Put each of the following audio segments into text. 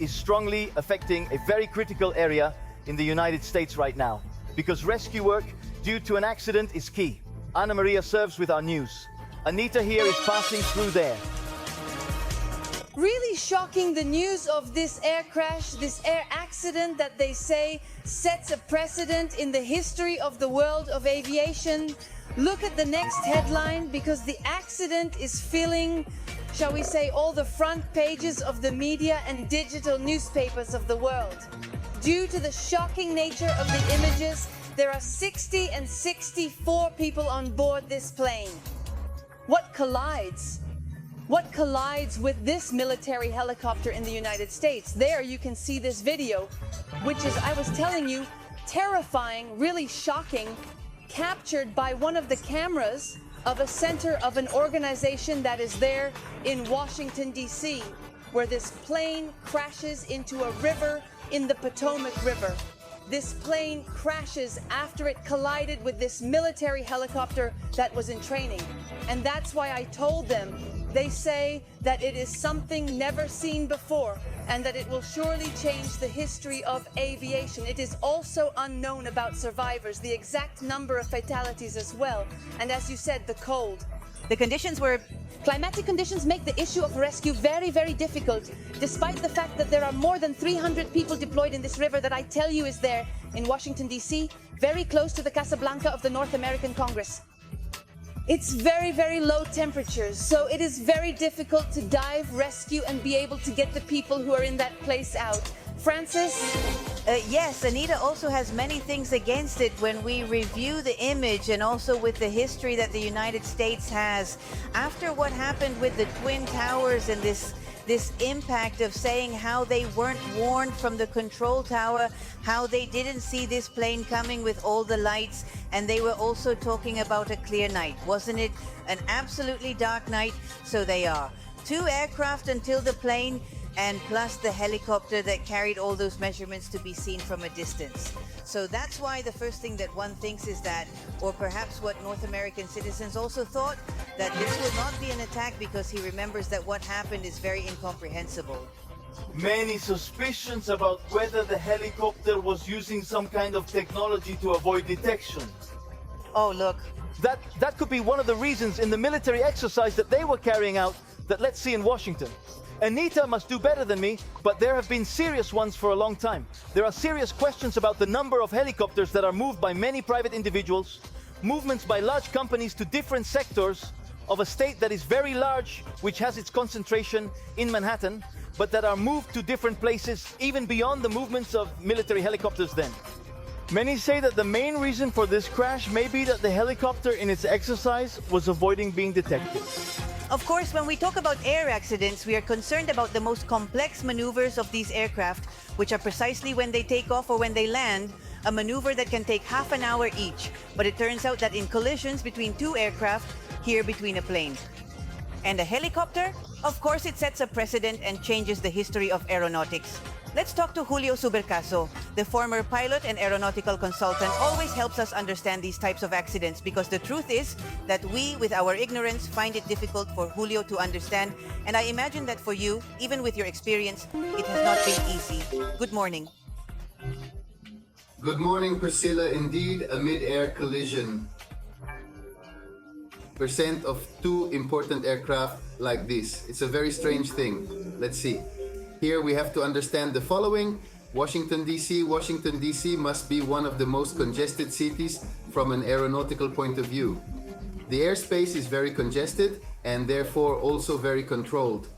is strongly affecting a very critical area in the United States right now, because rescue work due to an accident is key. Anna Maria serves with our news. Anita here is passing through there. Really shocking, the news of this air crash, this air accident that they say sets a precedent in the history of the world of aviation. Look at the next headline, because the accident is filling, shall we say, all the front pages of the media and digital newspapers of the world. Due to the shocking nature of the images, there are 60 and 64 people on board this plane. What collides? What collides with this military helicopter in the United States? There you can see this video, which is, I was telling you, terrifying, really shocking, captured by one of the cameras of a center of an organization that is there in Washington, D.C., where this plane crashes into a river in the Potomac River. This plane crashes after it collided with this military helicopter that was in training. And that's why I told them, they say that it is something never seen before and that it will surely change the history of aviation. It is also unknown about survivors, the exact number of fatalities as well. And as you said, the cold. The conditions were... Climatic conditions make the issue of rescue very, very difficult, despite the fact that there are more than 300 people deployed in this river that I tell you is there in Washington, D.C., very close to the Casa Blanca of the North American Congress. It's very, very low temperatures, so it is very difficult to dive, rescue, and be able to get the people who are in that place out. Francis? Yes, Anita also has many things against it when we review the image and also with the history that the United States has. After what happened with the Twin Towers and this impact of saying how they weren't warned from the control tower, how they didn't see this plane coming with all the lights, and they were also talking about a clear night. Wasn't it an absolutely dark night? So they are. 2 aircraft until the plane, and plus the helicopter that carried all those measurements to be seen from a distance. So that's why the first thing that one thinks is that, or perhaps what North American citizens also thought, that this will not be an attack because he remembers that what happened is very incomprehensible. Many suspicions about whether the helicopter was using some kind of technology to avoid detection. Oh, look. That could be one of the reasons in the military exercise that they were carrying out that let's see in Washington. Anita must do better than me, but there have been serious ones for a long time. There are serious questions about the number of helicopters that are moved by many private individuals, movements by large companies to different sectors of a state that is very large, which has its concentration in Manhattan, but that are moved to different places, even beyond the movements of military helicopters then. Many say that the main reason for this crash may be that the helicopter in its exercise was avoiding being detected. Of course, when we talk about air accidents, we are concerned about the most complex maneuvers of these aircraft, which are precisely when they take off or when they land, a maneuver that can take half an hour each. But it turns out that in collisions between 2 aircraft, here between a plane and a helicopter, of course it sets a precedent and changes the history of aeronautics. Let's talk to Julio Subercaso, the former pilot and aeronautical consultant, always helps us understand these types of accidents because the truth is that we, with our ignorance, find it difficult for Julio to understand. And I imagine that for you, even with your experience, it has not been easy. Good morning. Good morning, Priscilla. Indeed, a mid-air collision. Percent of 2 important aircraft like this. It's a very strange thing. Let's see. Here we have to understand the following. Washington, D.C. Washington, D.C. must be one of the most congested cities from an aeronautical point of view. The airspace is very congested and therefore also very controlled.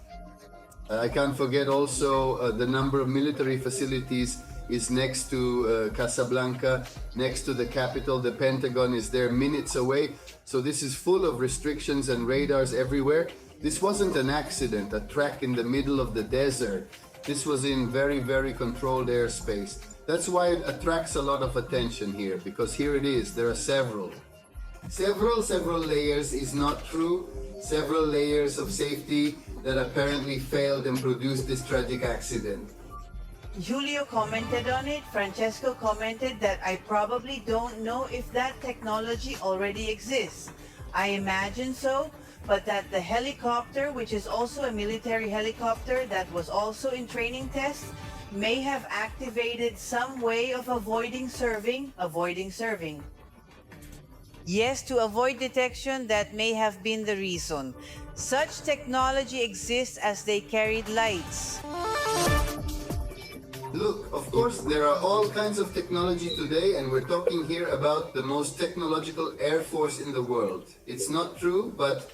I can't forget also the number of military facilities is next to Casablanca, next to the capital. The Pentagon is there minutes away. So this is full of restrictions and radars everywhere. This wasn't an accident, a track in the middle of the desert. This was in very, very controlled airspace. That's why it attracts a lot of attention here, because here it is, there are several. Several layers is not true. Several layers of safety that apparently failed and produced this tragic accident. Julio commented on it. Francesco commented that I probably don't know if that technology already exists. I imagine so, but that the helicopter, which is also a military helicopter that was also in training tests, may have activated some way of avoiding serving. Yes, to avoid detection, that may have been the reason. Such technology exists as they carried lights. Look, of course, there are all kinds of technology today, and we're talking here about the most technological air force in the world. It's not true, but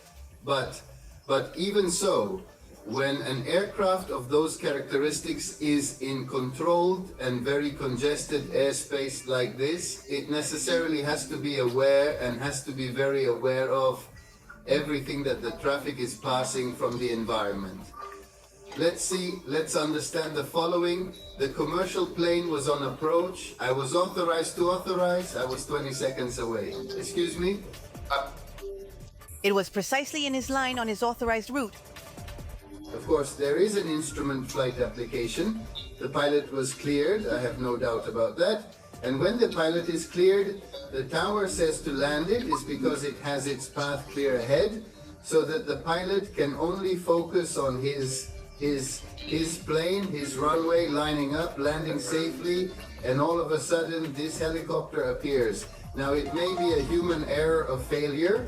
even so, when an aircraft of those characteristics is in controlled and very congested airspace like this, it necessarily has to be aware and has to be very aware of everything that the traffic is passing from the environment. Let's understand the following. The commercial plane was on approach. I was authorized to authorize. I was 20 seconds away. Excuse me? It was precisely in his line on his authorized route. Of course, there is an instrument flight application. The pilot was cleared, I have no doubt about that. And when the pilot is cleared, the tower says to land it is because it has its path clear ahead, so that the pilot can only focus on his plane, his runway, lining up, landing safely, and all of a sudden this helicopter appears. Now it may be a human error of failure.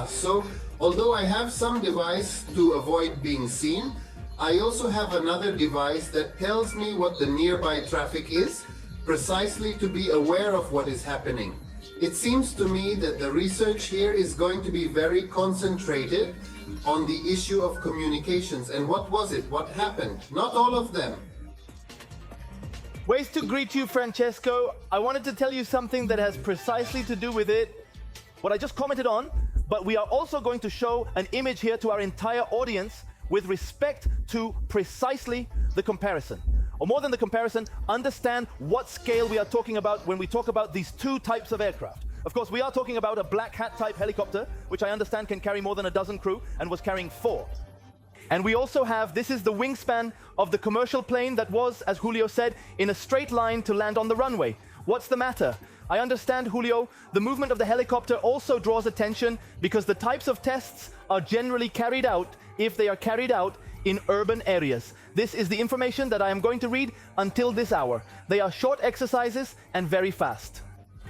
So although I have some device to avoid being seen, I also have another device that tells me what the nearby traffic is, precisely to be aware of what is happening. It seems to me that the research here is going to be very concentrated on the issue of communications. And what was it? What happened? Not all of them. Ways to greet you, Francesco. I wanted to tell you something that has precisely to do with it, what I just commented on, but we are also going to show an image here to our entire audience with respect to precisely the comparison. Or more than the comparison, understand what scale we are talking about when we talk about these two types of aircraft. Of course, we are talking about a black hat type helicopter, which I understand can carry more than a dozen crew and was carrying 4. And we also have, this is the wingspan of the commercial plane that was, as Julio said, in a straight line to land on the runway. What's the matter? I understand, Julio, the movement of the helicopter also draws attention because the types of tests are generally carried out, if they are carried out, in urban areas. This is the information that I am going to read until this hour. They are short exercises and very fast,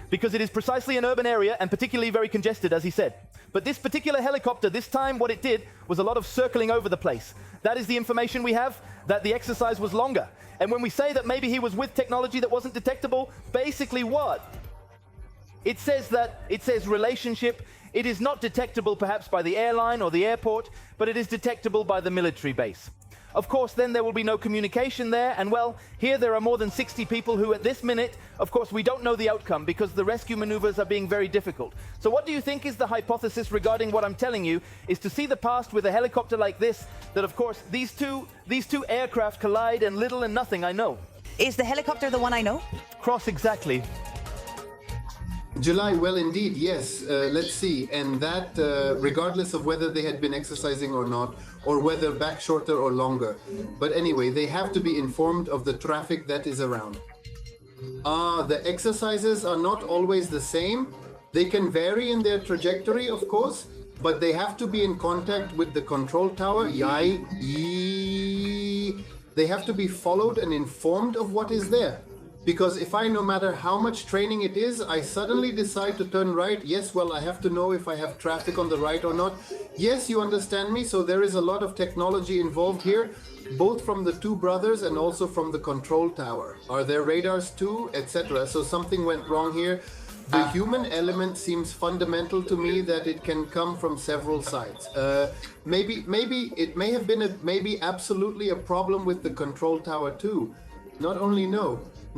because it is precisely an urban area and particularly very congested, as he said. But this particular helicopter, this time what it did was a lot of circling over the place. That is the information we have, that the exercise was longer. And when we say that maybe he was with technology that wasn't detectable, basically what? It says relationship. It is not detectable perhaps by the airline or the airport, but it is detectable by the military base. Of course, then there will be no communication there, and well, here there are more than 60 people who at this minute, of course, we don't know the outcome because the rescue maneuvers are being very difficult. So what do you think is the hypothesis regarding what I'm telling you is to see the past with a helicopter like this, that of course, these two aircraft collide and little and nothing, I know. Is the helicopter the one I know? Cross exactly. July, well, indeed, yes. Let's see. And that, regardless of whether they had been exercising or not, or whether back shorter or longer. But anyway, they have to be informed of the traffic that is around. The exercises are not always the same. They can vary in their trajectory, of course, but they have to be in contact with the control tower. They have to be followed and informed of what is there. Because if I, no matter how much training it is, I suddenly decide to turn right, yes, well, I have to know if I have traffic on the right or not. Yes, you understand me, so there is a lot of technology involved here, both from the two brothers and also from the control tower. Are there radars too, etc.? So something went wrong here. The human element seems fundamental to me, that it can come from several sides. Maybe it may have been absolutely a problem with the control tower too.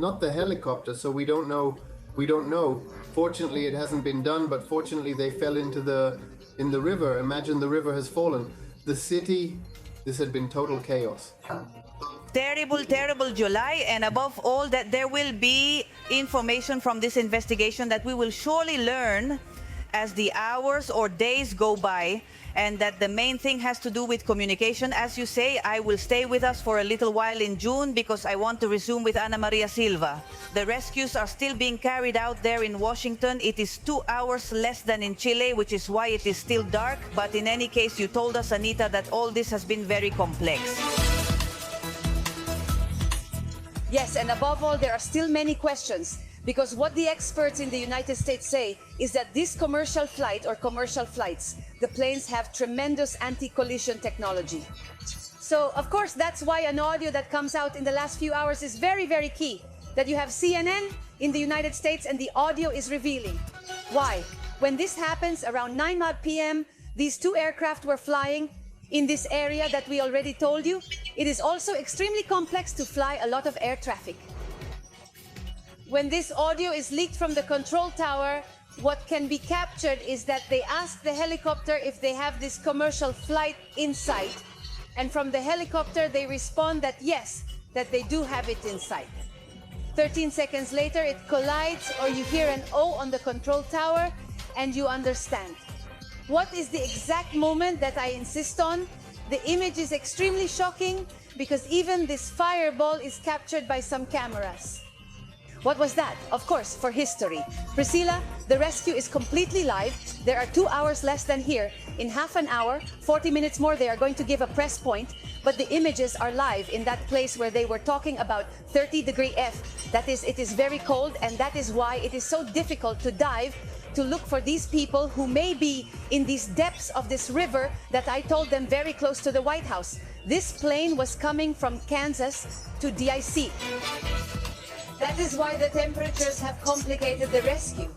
Not the helicopter, so we don't know. Fortunately, it hasn't been done, but fortunately they fell in the river. Imagine the river has fallen. The city, this had been total chaos. Terrible, terrible, July, and above all that there will be information from this investigation that we will surely learn as the hours or days go by. and that the main thing has to do with communication. As you say, I will stay with us for a little while in June because I want to resume with Ana Maria Silva. The rescues are still being carried out there in Washington. It is 2 hours less than in Chile, which is why it is still dark. But in any case, you told us, Anita, that all this has been very complex. Yes, and above all, there are still many questions, because what the experts in the United States say is that this commercial flight or commercial flights, the planes have tremendous anti-collision technology. So, of course, that's why an audio that comes out in the last few hours is very, very key. That you have CNN in the United States and the audio is revealing. Why? When this happens around 9 p.m., these two aircraft were flying in this area that we already told you. It is also extremely complex to fly a lot of air traffic. When this audio is leaked from the control tower, what can be captured is that they ask the helicopter if they have this commercial flight in sight. And from the helicopter, they respond that yes, that they do have it in sight. 13 seconds later, it collides, or you hear an O on the control tower, and you understand. What is the exact moment that I insist on? The image is extremely shocking because even this fireball is captured by some cameras. What was that? Of course, for history. Priscilla, the rescue is completely live. There are 2 hours less than here. In half an hour, 40 minutes more, they are going to give a press point. But the images are live in that place where they were talking about 30° F. That is, it is very cold, and that is why it is so difficult to dive to look for these people who may be in these depths of this river that I told them very close to the White House. This plane was coming from Kansas to DIC. That is why the temperatures have complicated the rescue.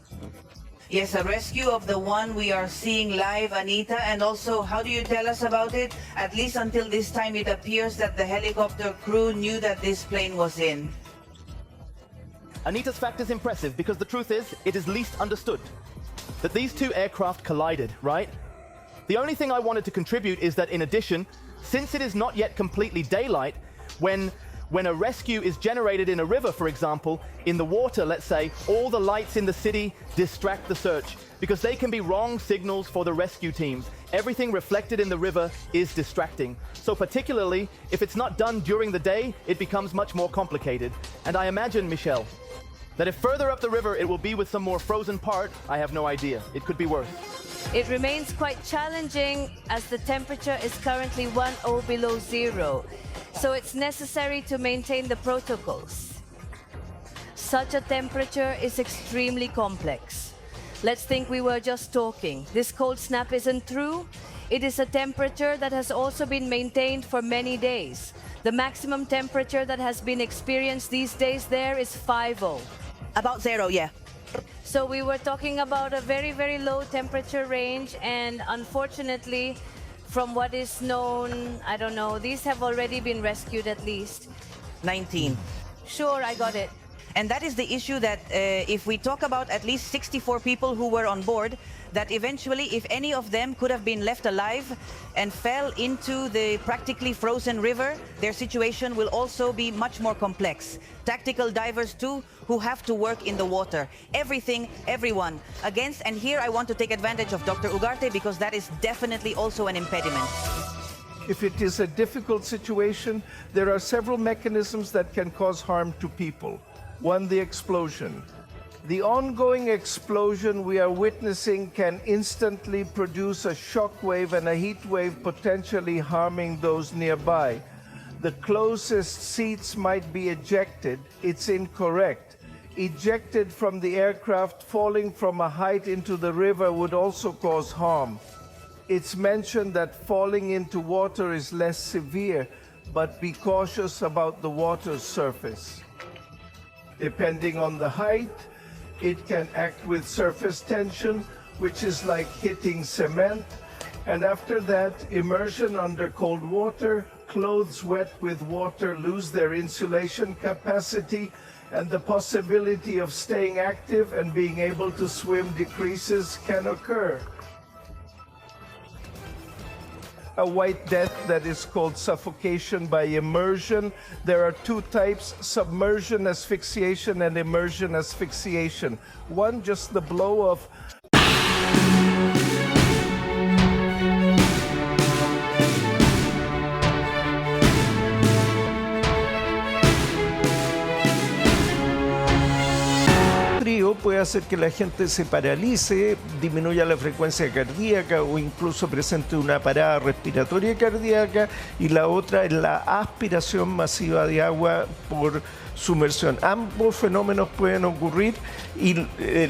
Yes, a rescue of the one we are seeing live, Anita. And also, how do you tell us about it? At least until this time, it appears that the helicopter crew knew that this plane was in. Anita's fact is impressive because the truth is, it is least understood. That these two aircraft collided, right? The only thing I wanted to contribute is that in addition, since it is not yet completely daylight, when a rescue is generated in a river, for example, in the water, let's say, all the lights in the city distract the search because they can be wrong signals for the rescue teams. Everything reflected in the river is distracting. So particularly, if it's not done during the day, it becomes much more complicated. And I imagine, Michelle, that if further up the river it will be with some more frozen part, I have no idea. It could be worse. It remains quite challenging as the temperature is currently 10 below zero. So it's necessary to maintain the protocols. Such a temperature is extremely complex. Let's think we were just talking. This cold snap isn't true. It is a temperature that has also been maintained for many days. The maximum temperature that has been experienced these days there is 50. About zero, yeah. So we were talking about a very, very low temperature range, and unfortunately, from what is known, I don't know, these have already been rescued at least. 19. Sure, I got it. And that is the issue that if we talk about at least 64 people who were on board, that eventually, if any of them could have been left alive and fell into the practically frozen river, their situation will also be much more complex. Tactical divers too, who have to work in the water. Everything, everyone against, and here I want to take advantage of Dr. Ugarte because that is definitely also an impediment. If it is a difficult situation, there are several mechanisms that can cause harm to people. One, the explosion. The ongoing explosion we are witnessing can instantly produce a shock wave and a heat wave, potentially harming those nearby. The closest seats might be ejected. It's incorrect. Ejected from the aircraft, falling from a height into the river would also cause harm. It's mentioned that falling into water is less severe, but be cautious about the water's surface. Depending on the height, it can act with surface tension, which is like hitting cement. And after that, immersion under cold water, clothes wet with water lose their insulation capacity, and the possibility of staying active and being able to swim decreases can occur. A white death that is called suffocation by immersion. There are two types, submersion asphyxiation and immersion asphyxiation. One, just the blow of puede hacer que la gente se paralice, disminuya la frecuencia cardíaca o incluso presente una parada respiratoria cardíaca, y la otra es la aspiración masiva de agua por sumersión. Ambos fenómenos pueden ocurrir y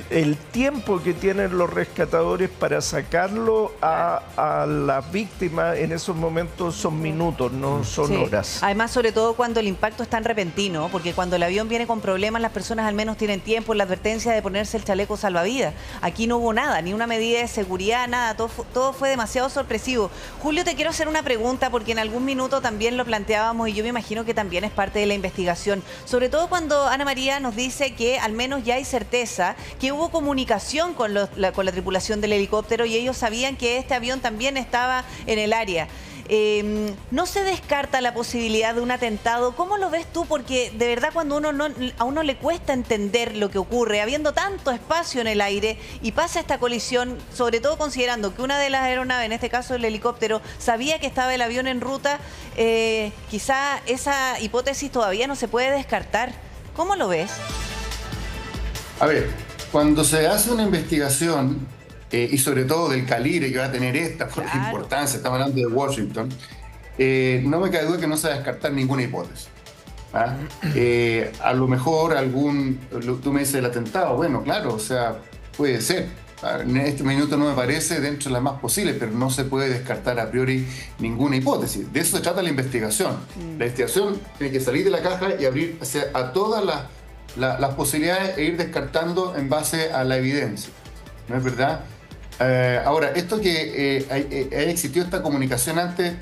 el tiempo que tienen los rescatadores para sacarlo a las víctimas en esos momentos son minutos, no son horas. Además, sobre todo cuando el impacto es tan repentino, porque cuando el avión viene con problemas, las personas al menos tienen tiempo, la advertencia de ponerse el chaleco salvavidas. Aquí no hubo nada, ni una medida de seguridad, nada, todo fue demasiado sorpresivo. Julio, te quiero hacer una pregunta, porque en algún minuto también lo planteábamos y yo me imagino que también es parte de la investigación. Sobre todo cuando Ana María nos dice que al menos ya hay certeza que hubo comunicación con la tripulación del helicóptero y ellos sabían que este avión también estaba en el área. No se descarta la posibilidad de un atentado. ¿Cómo lo ves tú? Porque de verdad cuando a uno le cuesta entender lo que ocurre, habiendo tanto espacio en el aire y pasa esta colisión, sobre todo considerando que una de las aeronaves, en este caso el helicóptero, sabía que estaba el avión en ruta, quizá esa hipótesis todavía no se puede descartar. ¿Cómo lo ves? A ver, cuando se hace una investigación, y sobre todo del calibre que va a tener esta, por la importancia, estamos hablando de Washington, no me cabe duda que no se va a descartar ninguna hipótesis. ¿Ah? A lo mejor tú me dices el atentado, bueno, claro, o sea, puede ser. En este minuto no me parece dentro de las más posibles, pero no se puede descartar a priori ninguna hipótesis. De eso se trata la investigación. La investigación tiene que salir de la caja y abrir a todas las posibilidades e ir descartando en base a la evidencia. ¿No es verdad? Ahora, esto que haya existido esta comunicación antes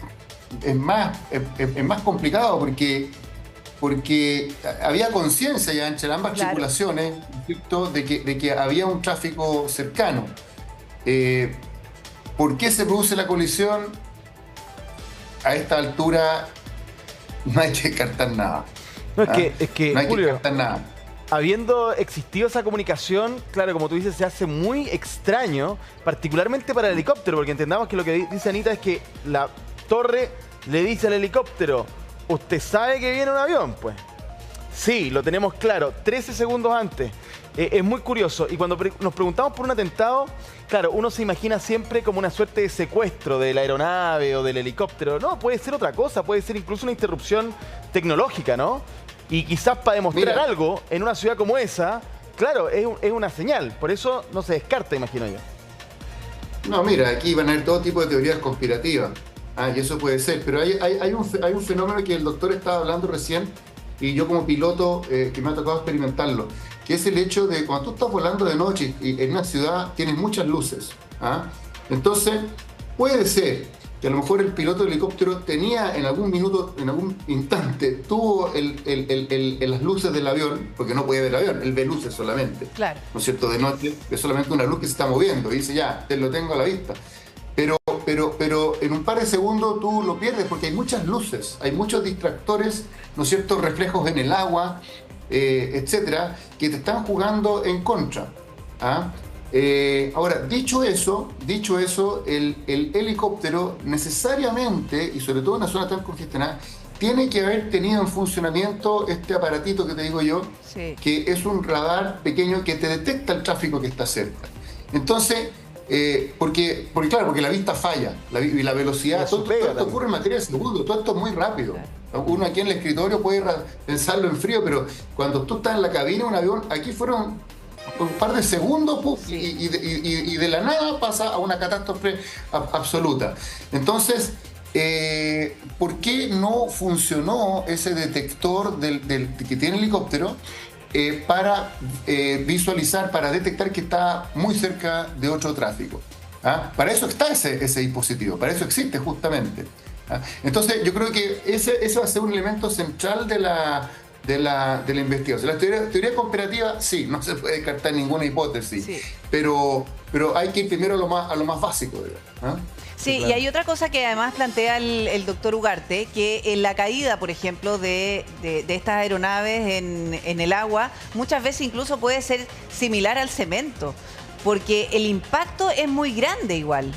es más complicado porque había conciencia ya entre ambas tripulaciones, ¿cierto? de que había un tráfico cercano. ¿Por qué se produce la colisión? A esta altura no hay que descartar nada. No, es que no hay Julio, que descartar nada. Habiendo existido esa comunicación, claro, como tú dices, se hace muy extraño, particularmente para el helicóptero, porque entendamos que lo que dice Anita es que la torre le dice al helicóptero: ¿usted sabe que viene un avión? Pues sí, lo tenemos claro, 13 segundos antes. Es muy curioso. Y cuando nos preguntamos por un atentado, claro, uno se imagina siempre como una suerte de secuestro de la aeronave o del helicóptero. No, puede ser otra cosa, puede ser incluso una interrupción tecnológica, ¿no? Y quizás para demostrar algo en una ciudad como esa, claro, es una señal. Por eso no se descarta, imagino yo. No, mira, aquí van a haber todo tipo de teorías conspirativas. Y eso puede ser. Pero hay un fenómeno que el doctor estaba hablando recién, y yo como piloto que me ha tocado experimentarlo, que es el hecho de cuando tú estás volando de noche y en una ciudad tienes muchas luces. Entonces, puede ser que a lo mejor el piloto del helicóptero tenía en algún minuto, en algún instante, tuvo las luces del avión, porque no podía ver el avión, él ve luces solamente. Claro. ¿No es cierto? De noche es solamente una luz que se está moviendo y dice, ya, te lo tengo a la vista. Pero en un par de segundos tú lo pierdes porque hay muchas luces, hay muchos distractores, ¿no es cierto? Reflejos en el agua, etcétera, que te están jugando en contra. Ahora, dicho eso, el helicóptero necesariamente, y sobre todo en una zona tan congestionada, tiene que haber tenido en funcionamiento este aparatito que te digo yo, que es un radar pequeño que te detecta el tráfico que está cerca. Entonces, porque la vista falla, y la velocidad, todo esto ocurre en materia de segundos, todo esto es muy rápido. Uno aquí en el escritorio puede pensarlo en frío, pero cuando tú estás en la cabina de un avión, aquí fueron un par de segundos, y de la nada pasa a una catástrofe absoluta. Entonces, ¿por qué no funcionó ese detector que tiene el helicóptero para visualizar, para detectar que está muy cerca de otro tráfico? Para eso está ese dispositivo, para eso existe justamente. Entonces, yo creo que ese va a ser un elemento central de la investigación. La teoría conspirativa, sí, no se puede descartar ninguna hipótesis, pero hay que ir primero a lo más básico. Sí, claro. Y hay otra cosa que además plantea el doctor Ugarte, que en la caída, por ejemplo, de estas aeronaves en el agua, muchas veces incluso puede ser similar al cemento, porque el impacto es muy grande igual.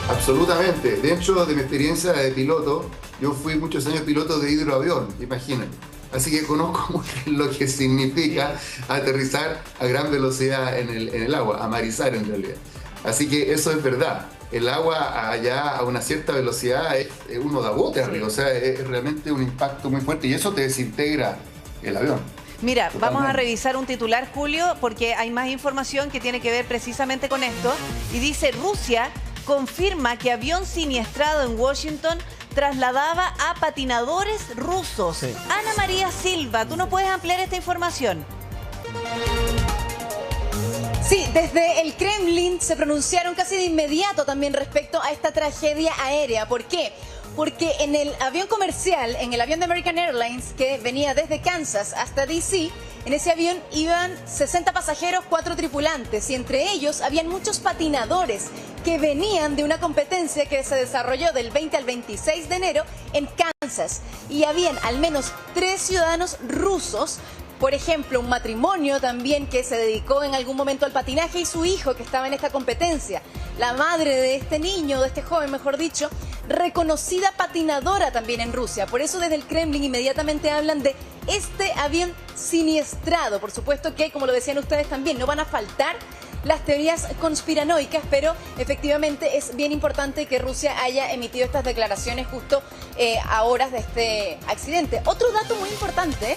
Absolutamente. Dentro de mi experiencia de piloto, yo fui muchos años piloto de hidroavión, imagínate. así que conozco lo que significa aterrizar a gran velocidad en el agua, amarizar en realidad. Así que eso es verdad. El agua allá a una cierta velocidad uno da bote arriba, o sea, es realmente un impacto muy fuerte y eso te desintegra el avión. Mira, Totalmente. vamos a revisar un titular, Julio, porque hay más información que tiene que ver precisamente con esto. Y dice, Rusia confirma que avión siniestrado en Washington trasladaba a patinadores rusos. Sí. Ana María Silva, ¿tú no puedes ampliar esta información? Sí, desde el Kremlin se pronunciaron casi de inmediato también respecto a esta tragedia aérea. ¿Por qué? Porque en el avión comercial, en el avión de American Airlines, que venía desde Kansas hasta DC, en ese avión iban 60 pasajeros, 4 tripulantes, y entre ellos habían muchos patinadores que venían de una competencia que se desarrolló del 20 al 26 de enero en Kansas. Y habían al menos 3 ciudadanos rusos. Por ejemplo, un matrimonio también que se dedicó en algún momento al patinaje y su hijo que estaba en esta competencia. La madre de este niño, de este joven, mejor dicho, reconocida patinadora también en Rusia. Por eso desde el Kremlin inmediatamente hablan de este avión siniestrado. Por supuesto que, como lo decían ustedes también, no van a faltar las teorías conspiranoicas, pero efectivamente es bien importante que Rusia haya emitido estas declaraciones justo a horas de este accidente. Otro dato muy importante: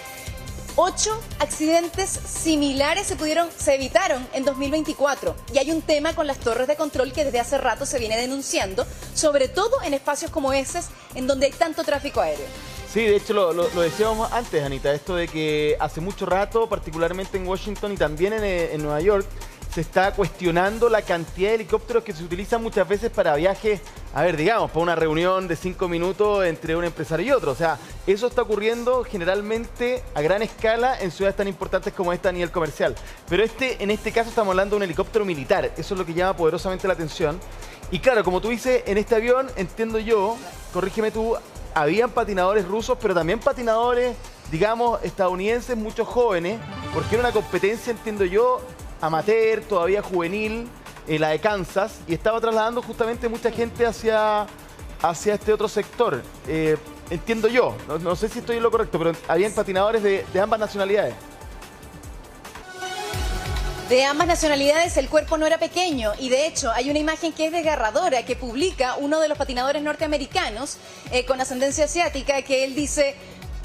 8 accidentes similares se evitaron en 2024. Y hay un tema con las torres de control que desde hace rato se viene denunciando, sobre todo en espacios como esos, en donde hay tanto tráfico aéreo. Sí, de hecho lo decíamos antes, Anita, esto de que hace mucho rato, particularmente en Washington y también en Nueva York, se está cuestionando la cantidad de helicópteros que se utilizan muchas veces para viajes, a ver, digamos, para una reunión de 5 minutos entre un empresario y otro. O sea, eso está ocurriendo generalmente a gran escala en ciudades tan importantes como esta a nivel comercial. Pero en este caso estamos hablando de un helicóptero militar. Eso es lo que llama poderosamente la atención. Y claro, como tú dices, en este avión, entiendo yo, corrígeme tú, habían patinadores rusos, pero también patinadores, digamos, estadounidenses, muchos jóvenes, porque era una competencia, entiendo yo, amateur, todavía juvenil, la de Kansas, y estaba trasladando justamente mucha gente hacia este otro sector. Entiendo yo, no sé si estoy en lo correcto, pero habían patinadores de ambas nacionalidades. De ambas nacionalidades el cuerpo no era pequeño y de hecho hay una imagen que es desgarradora que publica uno de los patinadores norteamericanos con ascendencia asiática, que él dice: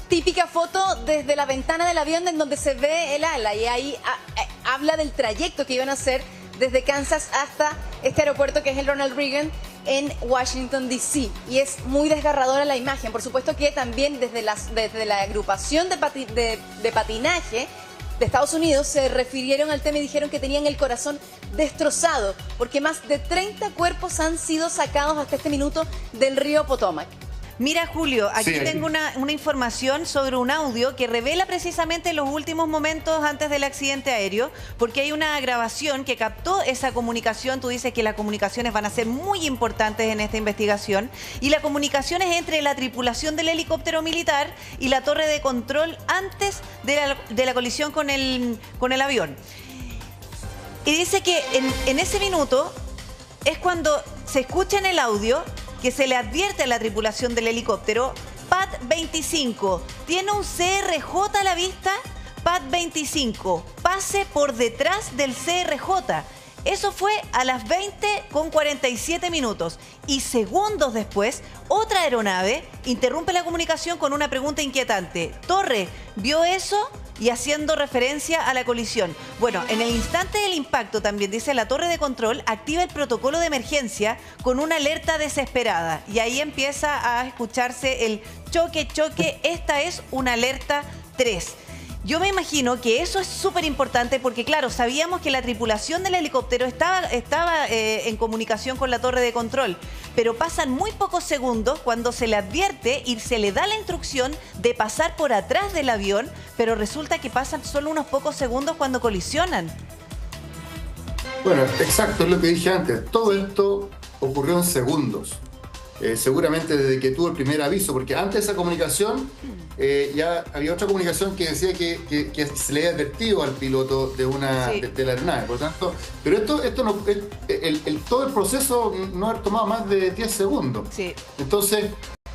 típica foto desde la ventana del avión en donde se ve el ala, y ahí habla del trayecto que iban a hacer desde Kansas hasta este aeropuerto que es el Ronald Reagan en Washington, D.C. Y es muy desgarradora la imagen. Por supuesto que también desde la agrupación de patinaje de Estados Unidos se refirieron al tema y dijeron que tenían el corazón destrozado porque más de 30 cuerpos han sido sacados hasta este minuto del río Potomac. Mira, Julio, aquí Sí, tengo una información sobre un audio que revela precisamente los últimos momentos antes del accidente aéreo, porque hay una grabación que captó esa comunicación. Tú dices que las comunicaciones van a ser muy importantes en esta investigación, y la comunicación es entre la tripulación del helicóptero militar y la torre de control antes de la colisión con el avión. Y dice que en ese minuto es cuando se escucha en el audio que se le advierte a la tripulación del helicóptero: PAD 25, tiene un CRJ a la vista, PAD 25, pase por detrás del CRJ. Eso fue a las 20:47 y segundos después, otra aeronave interrumpe la comunicación con una pregunta inquietante: Torre, ¿vio eso? Y haciendo referencia a la colisión. Bueno, en el instante del impacto, también dice, la torre de control activa el protocolo de emergencia con una alerta desesperada. Y ahí empieza a escucharse el choque, choque. Esta es una alerta 3. Yo me imagino que eso es súper importante porque, claro, sabíamos que la tripulación del helicóptero estaba en comunicación con la torre de control, pero pasan muy pocos segundos cuando se le advierte y se le da la instrucción de pasar por atrás del avión, pero resulta que pasan solo unos pocos segundos cuando colisionan. Bueno, exacto, es lo que dije antes. Todo esto ocurrió en segundos. Seguramente desde que tuvo el primer aviso, porque antes de esa comunicación ya había otra comunicación que decía que se le había advertido al piloto de la aeronave. Por tanto, pero esto no, todo el proceso no ha tomado más de 10 segundos. Sí. Entonces,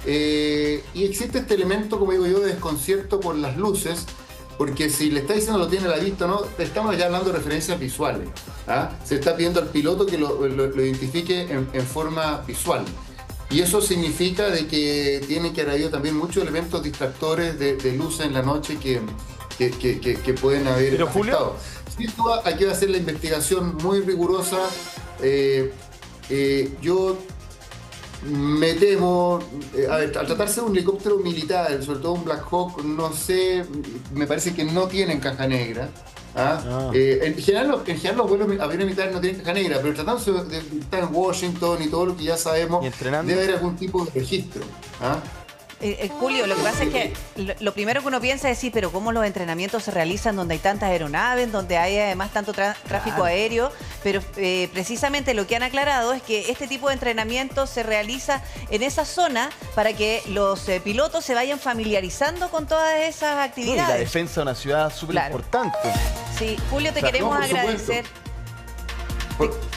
Y existe este elemento, como digo yo, de desconcierto por las luces, porque si le está diciendo lo tiene a la vista, no, estamos ya hablando de referencias visuales. ¿Ah? Se está pidiendo al piloto que lo identifique en forma visual. Y eso significa de que tiene que haber habido también muchos elementos distractores de luces en la noche que pueden haber Pero, afectado. Sí, aquí va a ser la investigación muy rigurosa. Yo me temo, al tratarse de un helicóptero militar, sobre todo un Black Hawk, no sé, me parece que no tienen caja negra. En general los vuelos aviones militares no tienen caja negra, pero tratándose de estar en Washington y todo lo que ya sabemos, debe haber algún tipo de registro. Julio, lo que pasa es que lo primero que uno piensa es, sí, pero ¿cómo los entrenamientos se realizan donde hay tantas aeronaves, donde hay además tanto tráfico aéreo? Pero precisamente lo que han aclarado es que este tipo de entrenamiento se realiza en esa zona para que los pilotos se vayan familiarizando con todas esas actividades. Y la defensa de una ciudad súper importante. Sí, Julio, te queremos agradecer.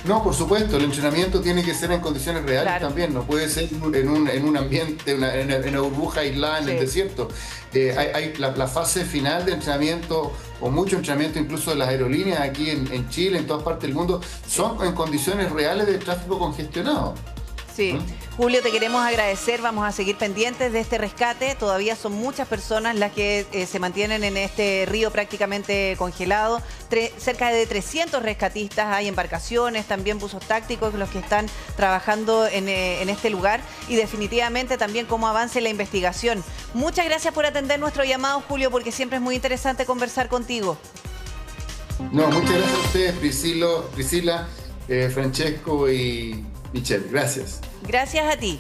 No, por supuesto, el entrenamiento tiene que ser en condiciones reales también, no puede ser en un ambiente, en una burbuja aislada en el desierto. Hay la fase final de entrenamiento, o mucho entrenamiento incluso de las aerolíneas aquí en Chile, en todas partes del mundo, son en condiciones reales de tráfico congestionado. Sí. Julio, te queremos agradecer, vamos a seguir pendientes de este rescate. Todavía son muchas personas las que se mantienen en este río prácticamente congelado. Cerca de 300 rescatistas, hay embarcaciones, también buzos tácticos los que están trabajando en este lugar, y definitivamente también cómo avance la investigación. Muchas gracias por atender nuestro llamado, Julio, porque siempre es muy interesante conversar contigo. No, muchas gracias a ustedes, Priscila, Francesco y Michelle. Gracias. Gracias a ti.